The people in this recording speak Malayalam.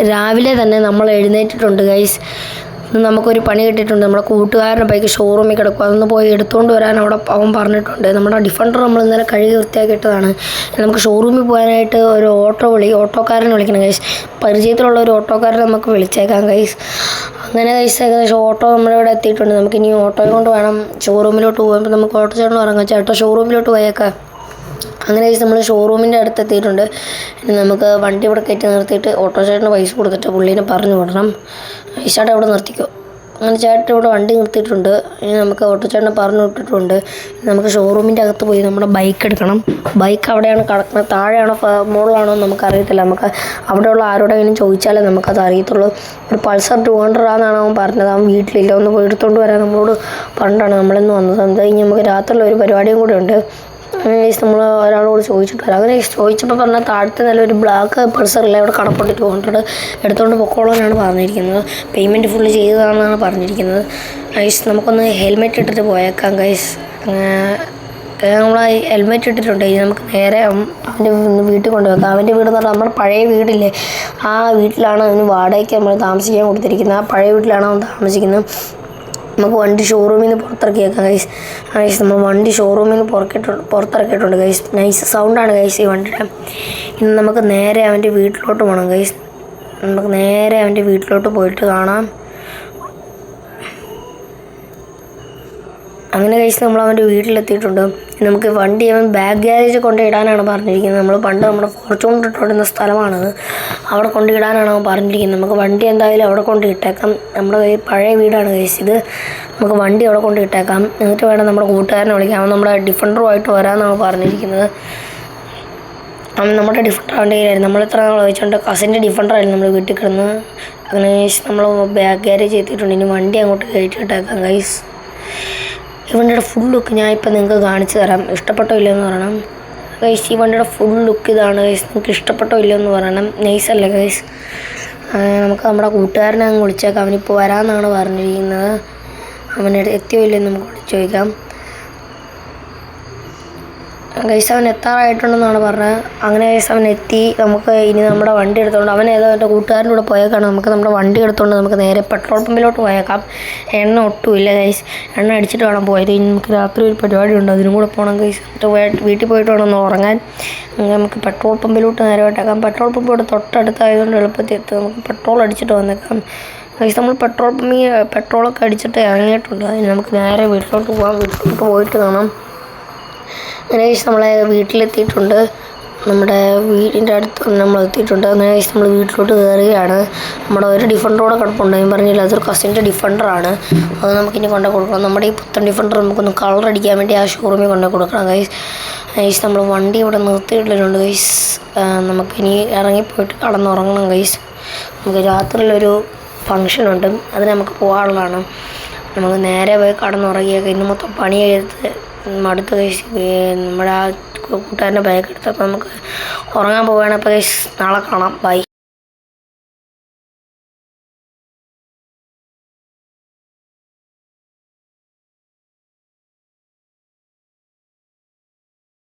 രാവിലെ തന്നെ നമ്മൾ എഴുന്നേറ്റിട്ടുണ്ട് ഗൈസ്. നമുക്കൊരു പണി കിട്ടിയിട്ടുണ്ട്. നമ്മുടെ കൂട്ടുകാരൻ്റെ ബൈക്ക് ഷോറൂമിൽ കിടക്കും. അതൊന്ന് പോയി എടുത്തുകൊണ്ട് വരാൻ അവിടെ അവൻ പറഞ്ഞിട്ടുണ്ട്. നമ്മുടെ ഡിഫൻഡർ നമ്മൾ ഇന്നലെ കഴുകി വൃത്തിയാക്കിയിട്ടതാണ്. നമുക്ക് ഷോറൂമിൽ പോകാനായിട്ട് ഒരു ഓട്ടോക്കാരനെ വിളിക്കണം ഗൈസ്. പരിചയത്തിലുള്ള ഒരു ഓട്ടോക്കാരനെ നമുക്ക് വിളിച്ചേക്കാം ഗൈസ്. അങ്ങനെ ഗൈസ് ഏകദേശം ഓട്ടോ നമ്മുടെ ഇവിടെ എത്തിയിട്ടുണ്ട്. നമുക്കിനി ഓട്ടോയും കൊണ്ട് വേണം ഷോറൂമിലോട്ട് പോകുമ്പോൾ നമുക്ക് ഓട്ടോ ചേട്ടൻ ഇറങ്ങാം. ചേട്ടാ ഷോറൂമിലോട്ട് പോയേക്കാം. അങ്ങനെ ഗൈസ് നമ്മൾ ഷോറൂമിൻ്റെ അടുത്ത് എത്തിയിട്ടുണ്ട്. ഇനി നമുക്ക് വണ്ടി ഇവിടെ കയറ്റി നിർത്തിയിട്ട് ഓട്ടോ ചേട്ടന് പൈസ കൊടുത്തിട്ട് പുള്ളീനെ പറഞ്ഞു വിടണം. ഈ ചേട്ടൻ ഇവിടെ നിർത്തിക്കോ. അങ്ങനെ ചേട്ടൻ ഇവിടെ വണ്ടി നിർത്തിയിട്ടുണ്ട്. ഇനി നമുക്ക് ഓട്ടോ ചേട്ടനെ പറഞ്ഞു വിട്ടിട്ടുണ്ട്. നമുക്ക് ഷോറൂമിൻ്റെ അകത്ത് പോയി നമ്മുടെ ബൈക്ക് എടുക്കണം. ബൈക്ക് അവിടെയാണ് കിടക്കുന്നത്. താഴെയാണോ മുകളിലാണോ നമുക്കറിയത്തില്ല. നമുക്ക് അവിടെയുള്ള ആരോടെങ്കിലും ചോദിച്ചാലേ നമുക്കത് അറിയത്തുള്ളൂ. ഒരു പൾസർ 200 ആണെന്നാണ് അവൻ പറഞ്ഞത്. അവൻ വീട്ടിലില്ല. ഒന്ന് പോയി എടുത്തുകൊണ്ട് വരാൻ നമ്മളോട് പണ്ടാണ് നമ്മളിന്ന് വന്നത്. അത് കഴിഞ്ഞ് നമുക്ക് രാത്രിയുള്ള ഒരു പരിപാടിയും കൂടെ ഉണ്ട്. അങ്ങനെ നമ്മൾ ഒരാളോട് ചോദിച്ചിട്ട് വരാം. അങ്ങനെ ചോദിച്ചപ്പോൾ പറഞ്ഞാൽ താഴത്തെ നല്ലൊരു ബ്ലാക്ക് പൾസറില്ല അവിടെ കടപ്പുണ്ട് 200 എടുത്തുകൊണ്ട് പൊക്കോളാനാണ് പറഞ്ഞിരിക്കുന്നത്. പേയ്മെൻറ്റ് ഫുള്ള് ചെയ്തതാണെന്നാണ് പറഞ്ഞിരിക്കുന്നത്. ഗൈസ് നമുക്കൊന്ന് ഹെൽമെറ്റ് ഇട്ടിട്ട് പോയേക്കാം ഗൈസ്. നമ്മൾ ഹെൽമെറ്റ് ഇട്ടിട്ടുണ്ട്. നമുക്ക് നേരെ അവൻ്റെ വീട്ടിൽ കൊണ്ടുവെക്കാം. അവൻ്റെ വീടെന്ന് പറഞ്ഞാൽ നമ്മുടെ പഴയ വീടില്ലേ, ആ വീട്ടിലാണ് അവന് വാടകയ്ക്ക് നമ്മൾ താമസിക്കാൻ കൊടുത്തിരിക്കുന്നത്. ആ പഴയ വീട്ടിലാണ് അവൻ താമസിക്കുന്നത്. നമുക്ക് വണ്ടി ഷോറൂമിൽ നിന്ന് പുറത്തിറക്കിയേക്കാം ഗൈസ്. നമ്മൾ വണ്ടി ഷോറൂമിൽ നിന്ന് പുറത്തിറക്കിയിട്ടുണ്ട് ഗൈസ്. നൈസ് സൗണ്ടാണ് ഗൈസ് ഈ വണ്ടിയുടെ. ഇന്ന് നമുക്ക് നേരെ അവൻ്റെ വീട്ടിലോട്ട് പോകണം ഗൈസ്. നമുക്ക് നേരെ അവൻ്റെ വീട്ടിലോട്ട് പോയിട്ട് കാണാം. അങ്ങനെ ഗൈസ് നമ്മൾ അവൻ്റെ വീട്ടിലെത്തിയിട്ടുണ്ട്. നമുക്ക് വണ്ടി അവൻ ബാക്ക് ഗ്യാരേജ് കൊണ്ടിടാനാണ് പറഞ്ഞിരിക്കുന്നത്. നമ്മൾ പണ്ട് നമ്മുടെ ഫോർച്യൂണർ ഇട്ടുകൊണ്ടിരുന്ന സ്ഥലമാണത്. അവിടെ കൊണ്ടിടാനാണ് അവൻ പറഞ്ഞിരിക്കുന്നത്. നമുക്ക് വണ്ടി എന്തായാലും അവിടെ കൊണ്ടിട്ടേക്കാം. നമ്മുടെ പഴയ വീടാണ് ഗൈസ് ഇത്. നമുക്ക് വണ്ടി അവിടെ കൊണ്ടിട്ടേക്കാം. എന്നിട്ട് വേണം നമ്മുടെ കൂട്ടുകാരനെ വിളിക്കാം. അവൻ നമ്മുടെ ഡിഫൻഡറുമായിട്ട് വരാമെന്നാണ് പറഞ്ഞിരിക്കുന്നത്. അവൻ നമ്മുടെ ഡിഫൻഡർ അവൻ്റെ കയ്യിലായിരുന്നു. നമ്മൾ ഇത്ര നാൾ ചോദിച്ചുകൊണ്ട് കസിൻ്റെ ഡിഫൻഡറായിരുന്നു നമ്മൾ വീട്ടിൽ കിടന്നത്. അങ്ങനെ നമ്മൾ ബാക്ക് ഗ്യാരേജ് എത്തിയിട്ടുണ്ട്. ഇനി വണ്ടി അങ്ങോട്ട് കയറ്റിയിട്ടേക്കാം ഗൈസ്. ഈ വണ്ടിയുടെ ഫുൾ ലുക്ക് ഞാൻ ഇപ്പം നിങ്ങൾക്ക് കാണിച്ചു തരാം. ഇഷ്ടപ്പെട്ടോ ഇല്ലയെന്ന് പറയണം ഗൈസ്. ഈ വണ്ടിയുടെ ഫുൾ ലുക്ക് ഇതാണ് ഗൈസ്. നിങ്ങൾക്ക് ഇഷ്ടപ്പെട്ടോ ഇല്ലയെന്ന് പറയണം. നൈസല്ലേ ഗൈസ്. നമുക്ക് നമ്മുടെ കൂട്ടുകാരനെ അങ്ങ് വിളിച്ചേക്കാം. അവനിപ്പോൾ വരാമെന്നാണ് പറഞ്ഞിരിക്കുന്നത്. അവനെടുത്ത് എത്തിയോ ഇല്ലയെന്ന് നമുക്ക് വിളിച്ചു ചോദിക്കാം. ഗൈസ് അവൻ എത്താറായിട്ടുണ്ടെന്നാണ് പറഞ്ഞത്. അങ്ങനെ ഗൈസ് അവൻ എത്തി. നമുക്ക് ഇനി നമ്മുടെ വണ്ടി എടുത്തുകൊണ്ട് അവൻ ഏതോ എൻ്റെ കൂട്ടുകാരൻ്റെ കൂടെ പോയേക്കാണ്. നമുക്ക് നമ്മുടെ വണ്ടി എടുത്തുകൊണ്ട് നമുക്ക് നേരെ പെട്രോൾ പമ്പിലോട്ട് പോയേക്കാം. എണ്ണ ഒട്ടുമില്ല ഗൈസ്. എണ്ണ അടിച്ചിട്ട് വേണം പോയത്. ഇനി നമുക്ക് രാത്രി ഒരു പരിപാടി ഉണ്ട്, അതിനും കൂടെ പോകണം ഗൈസ്. എന്നിട്ട് വീട്ടിൽ പോയിട്ട് വേണം ഒന്ന് ഉറങ്ങാൻ. നമുക്ക് പെട്രോൾ പമ്പിലോട്ട് നേരെ വിട്ടേക്കാം. പെട്രോൾ പമ്പ് ഇവിടെ തൊട്ടടുത്തായതുകൊണ്ട് എളുപ്പത്തിൽ എത്തും. നമുക്ക് പെട്രോൾ അടിച്ചിട്ട് വന്നേക്കാം ഗൈസ്. നമ്മൾ പെട്രോളൊക്കെ അടിച്ചിട്ട് ഇറങ്ങിയിട്ടുണ്ട്. അതിന് നമുക്ക് നേരെ വീട്ടിലോട്ട് പോകാം. വീട്ടിലോട്ട് പോയിട്ട് കാണാം. അങ്ങനെ ഗൈസ് നമ്മളെ വീട്ടിലെത്തിയിട്ടുണ്ട്. നമ്മുടെ വീടിൻ്റെ അടുത്ത് നമ്മൾ എത്തിയിട്ടുണ്ട്. അങ്ങനെ ഗൈസ് നമ്മൾ വീട്ടിലോട്ട് കയറുകയാണ്. നമ്മുടെ ഒരു ഡിഫൻഡറോടെ കിടപ്പുണ്ട്. ഞാൻ പറഞ്ഞില്ല, അതൊരു കസിൻ്റെ ഡിഫൻഡറാണ്. അത് നമുക്കിനി കൊണ്ടു കൊടുക്കണം. നമ്മുടെ ഈ പുത്തൻ ഡിഫൻഡർ നമുക്കൊന്ന് കളർ അടിക്കാൻ വേണ്ടി ആ ഷോറൂമിൽ കൊണ്ടു കൊടുക്കണം ഗൈസ്. നമ്മൾ വണ്ടി ഇവിടെ നിർത്തിയിട്ടിട്ടുണ്ട് ഗൈസ്. നമുക്കിനി ഇറങ്ങിപ്പോയിട്ട് കടന്നുറങ്ങണം ഗൈസ്. നമുക്ക് രാത്രിയിലൊരു ഫങ്ഷനുണ്ട്, അതിന് നമുക്ക് പോകാനുള്ളതാണ്. നമുക്ക് നേരെ പോയി കടന്നുറങ്ങിയൊക്കെ ഇന്ന് മൊത്തം പണി ചെയ്ത് മടുത്ത് ഗൈസ്. നമ്മുടെ ആ കൂട്ടുകാരൻ്റെ ബൈക്ക് എടുത്തപ്പോൾ നമുക്ക് ഉറങ്ങാൻ പോവുകയാണ്. അപ്പോൾ ഗൈസ് നാളെ കാണാം. ബൈ.